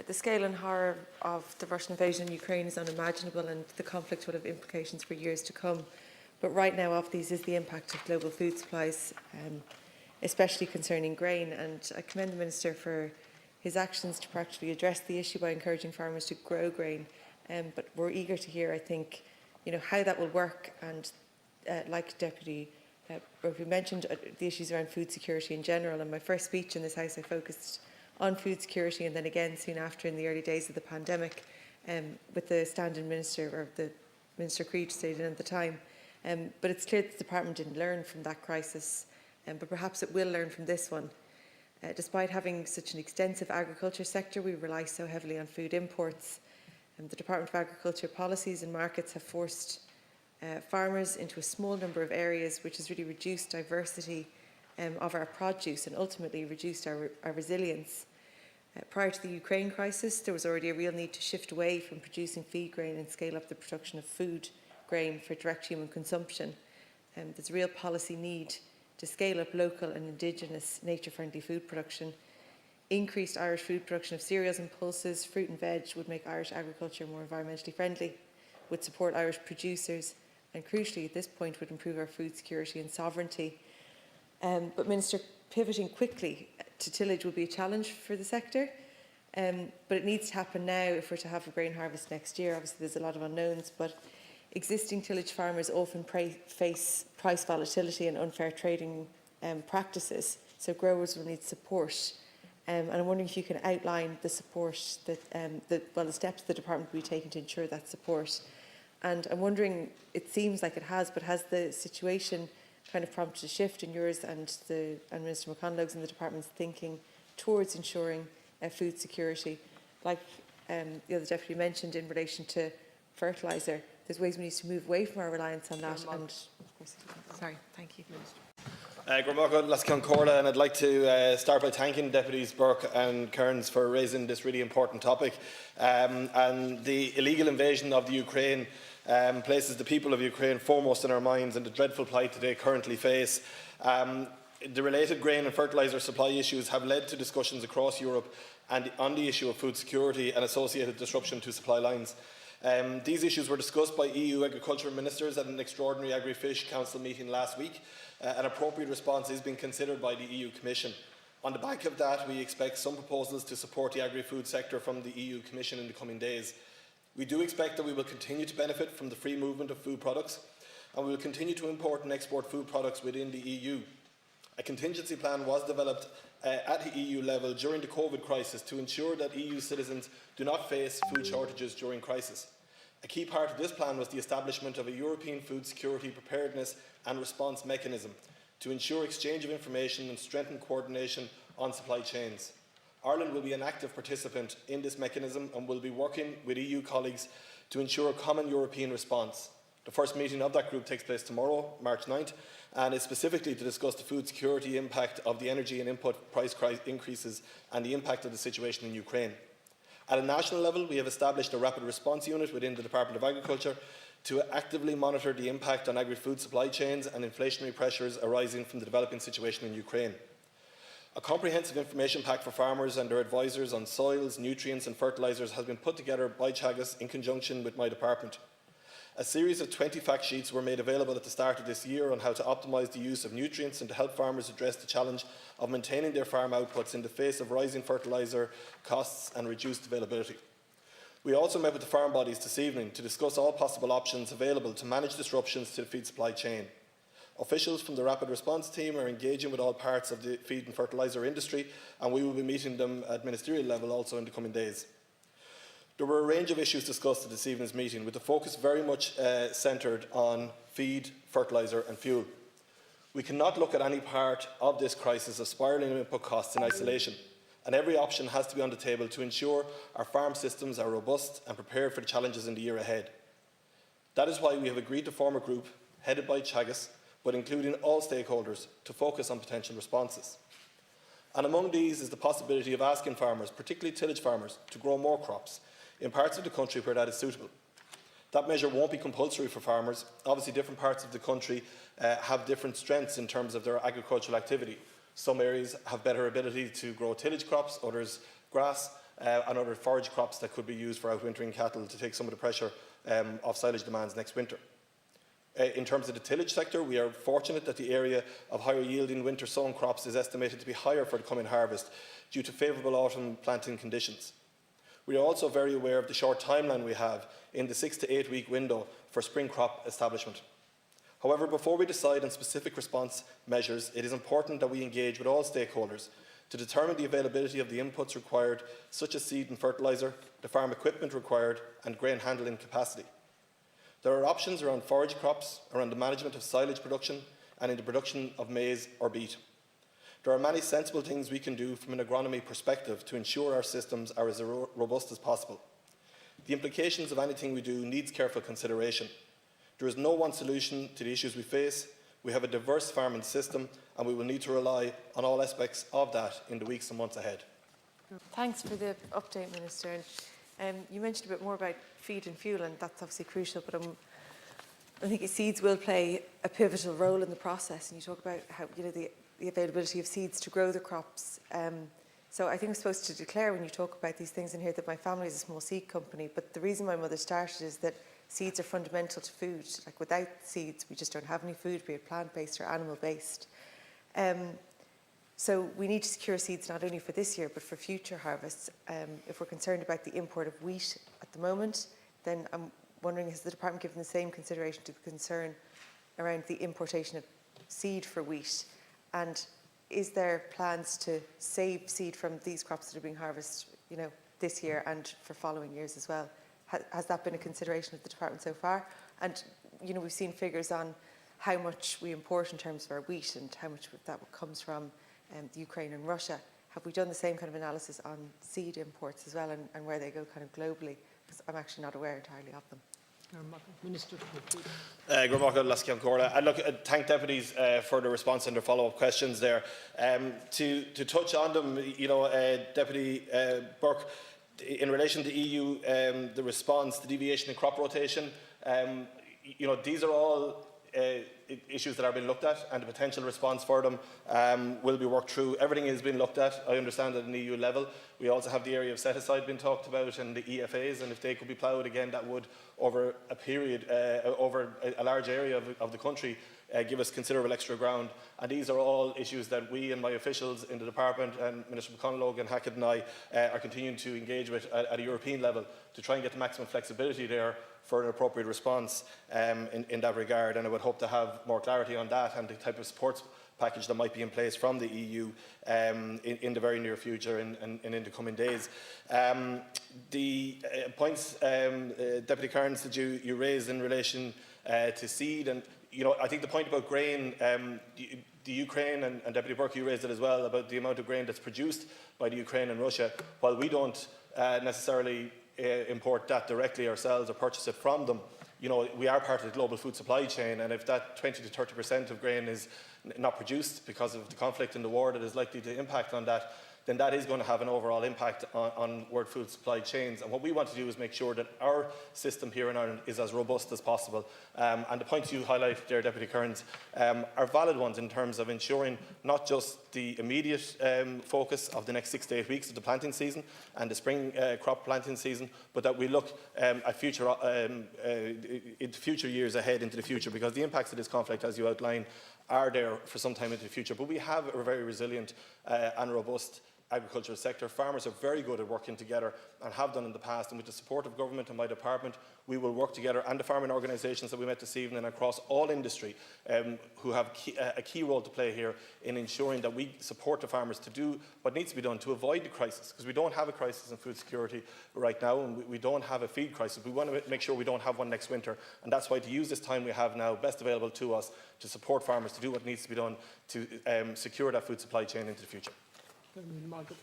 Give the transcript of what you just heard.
The scale and horror of the Russian invasion in Ukraine is unimaginable, and the conflict will have implications for years to come. But right now, of these is the impact of global food supplies, especially concerning grain. And I commend the Minister for his actions to practically address the issue by encouraging farmers to grow grain. But we're eager to hear, I think, how that will work. And like Deputy Murphy mentioned, the issues around food security in general. In my first speech in this House, I focused on food security, and then again soon after in the early days of the pandemic with the stand-in minister, or the Minister Creed stayed in at the time. But it's clear that the department didn't learn from that crisis, but perhaps it will learn from this one. Despite having such an extensive agriculture sector, we rely so heavily on food imports. The Department of Agriculture policies and markets have forced farmers into a small number of areas, which has really reduced diversity of our produce and ultimately reduced our resilience. Prior to the Ukraine crisis, there was already a real need to shift away from producing feed grain and scale up the production of food grain for direct human consumption. There's a real policy need to scale up local and indigenous nature-friendly food production. Increased Irish food production of cereals and pulses, fruit and veg would make Irish agriculture more environmentally friendly, would support Irish producers, and crucially at this point would improve our food security and sovereignty. But Minister, pivoting quickly to tillage will be a challenge for the sector, but it needs to happen now if we're to have a grain harvest next year. Obviously there's a lot of unknowns, but existing tillage farmers often face price volatility and unfair trading practices, so growers will need support. And I'm wondering if you can outline the support that, the steps the department will be taking to ensure that support. And I'm wondering, it seems like it has, but has the situation kind of prompted a shift in yours and Minister McConalogue's and the department's thinking towards ensuring food security? Like the other deputy mentioned in relation to fertiliser, there's ways we need to move away from our reliance on that. And of course, sorry, thank you, Minister. And I'd like to start by thanking Deputies Burke and Kearns for raising this really important topic. And the illegal invasion of the Ukraine places the people of Ukraine foremost in our minds, and the dreadful plight that they currently face. The related grain and fertiliser supply issues have led to discussions across Europe and on the issue of food security and associated disruption to supply lines. These issues were discussed by EU agriculture ministers at an extraordinary Agri-Fish Council meeting last week. An appropriate response is being considered by the EU Commission. On the back of that, we expect some proposals to support the agri-food sector from the EU Commission in the coming days. We do expect that we will continue to benefit from the free movement of food products, and we will continue to import and export food products within the EU. A contingency plan was developed at the EU level during the COVID crisis to ensure that EU citizens do not face food shortages during crisis. A key part of this plan was the establishment of a European food security preparedness and response mechanism to ensure exchange of information and strengthen coordination on supply chains. Ireland will be an active participant in this mechanism and will be working with EU colleagues to ensure a common European response. The first meeting of that group takes place tomorrow, March 9th, and is specifically to discuss the food security impact of the energy and input price increases and the impact of the situation in Ukraine. At a national level, we have established a rapid response unit within the Department of Agriculture to actively monitor the impact on agri-food supply chains and inflationary pressures arising from the developing situation in Ukraine. A comprehensive information pack for farmers and their advisors on soils, nutrients and fertilisers has been put together by Teagasc in conjunction with my department. A series of 20 fact sheets were made available at the start of this year on how to optimise the use of nutrients and to help farmers address the challenge of maintaining their farm outputs in the face of rising fertiliser costs and reduced availability. We also met with the farm bodies this evening to discuss all possible options available to manage disruptions to the feed supply chain. Officials from the Rapid Response Team are engaging with all parts of the feed and fertiliser industry, and we will be meeting them at ministerial level also in the coming days. There were a range of issues discussed at this evening's meeting, with the focus very much centred on feed, fertiliser and fuel. We cannot look at any part of this crisis of spiralling input costs in isolation, and every option has to be on the table to ensure our farm systems are robust and prepared for the challenges in the year ahead. That is why we have agreed to form a group headed by Teagasc, but including all stakeholders, to focus on potential responses. And among these is the possibility of asking farmers, particularly tillage farmers, to grow more crops in parts of the country where that is suitable. That measure won't be compulsory for farmers. Obviously, different parts of the country have different strengths in terms of their agricultural activity. Some areas have better ability to grow tillage crops, others grass, and other forage crops that could be used for outwintering cattle to take some of the pressure off silage demands next winter. In terms of the tillage sector, we are fortunate that the area of higher yielding winter sown crops is estimated to be higher for the coming harvest due to favourable autumn planting conditions. We are also very aware of the short timeline we have in the 6 to 8 week window for spring crop establishment. However, before we decide on specific response measures, it is important that we engage with all stakeholders to determine the availability of the inputs required, such as seed and fertiliser, the farm equipment required, and grain handling capacity. There are options around forage crops, around the management of silage production, and in the production of maize or beet. There are many sensible things we can do from an agronomy perspective to ensure our systems are as robust as possible. The implications of anything we do needs careful consideration. There is no one solution to the issues we face. We have a diverse farming system, and we will need to rely on all aspects of that in the weeks and months ahead. Thanks for the update, Minister. And you mentioned a bit more about feed and fuel, and that's obviously crucial, but I think seeds will play a pivotal role in the process. And you talk about how the availability of seeds to grow the crops. So I think I'm supposed to declare when you talk about these things in here that my family is a small seed company, but the reason my mother started is that seeds are fundamental to food. Like without seeds, we just don't have any food, be it plant-based or animal-based. So we need to secure seeds not only for this year, but for future harvests. If we're concerned about the import of wheat at the moment, then I'm wondering, has the department given the same consideration to the concern around the importation of seed for wheat? And is there plans to save seed from these crops that are being harvested, this year and for following years as well? Has that been a consideration of the department so far? And, we've seen figures on how much we import in terms of our wheat and how much that comes from the Ukraine and Russia. Have we done the same kind of analysis on seed imports as well and where they go kind of globally? Because I'm actually not aware entirely of them. Minister. And look, thank deputies for the response and their follow-up questions there. To touch on them, Deputy Burke, in relation to EU, the response, the deviation in crop rotation, these are all issues that are being looked at, and the potential response for them will be worked through. Everything is being looked at, I understand, at an EU level. We also have the area of set-aside being talked about and the EFAs, and if they could be ploughed again, that would, over a period, over a large area of the country, give us considerable extra ground. And these are all issues that we and my officials in the department, and Minister McConalogue and Hackett and I, are continuing to engage with at a European level to try and get the maximum flexibility there for an appropriate response in that regard. And I would hope to have more clarity on that and the type of supports package that might be in place from the EU in the very near future and in the coming days. The points, Deputy Kearns, that you raised in relation to seed, and I think the point about grain, the Ukraine, and Deputy Burke, you raised it as well, about the amount of grain that's produced by the Ukraine and Russia. While we don't necessarily import that directly ourselves or purchase it from them, we are part of the global food supply chain, and if that 20 to 30% of grain is not produced because of the conflict and the war that is likely to impact on that, then that is going to have an overall impact on world food supply chains. And what we want to do is make sure that our system here in Ireland is as robust as possible. And the points you highlight there, Deputy Kearns, are valid ones in terms of ensuring not just the immediate focus of the next 6 to 8 weeks of the planting season and the spring crop planting season, but that we look at future years ahead into the future, because the impacts of this conflict, as you outline, are there for some time into the future. But we have a very resilient and robust agricultural sector. Farmers are very good at working together and have done in the past, and with the support of government and my department, we will work together, and the farming organisations that we met this evening across all industry, who have a key role to play here in ensuring that we support the farmers to do what needs to be done to avoid the crisis, because we don't have a crisis in food security right now, and we don't have a feed crisis. We want to make sure we don't have one next winter, and that's why to use this time we have now best available to us to support farmers to do what needs to be done to secure that food supply chain into the future. Margaret.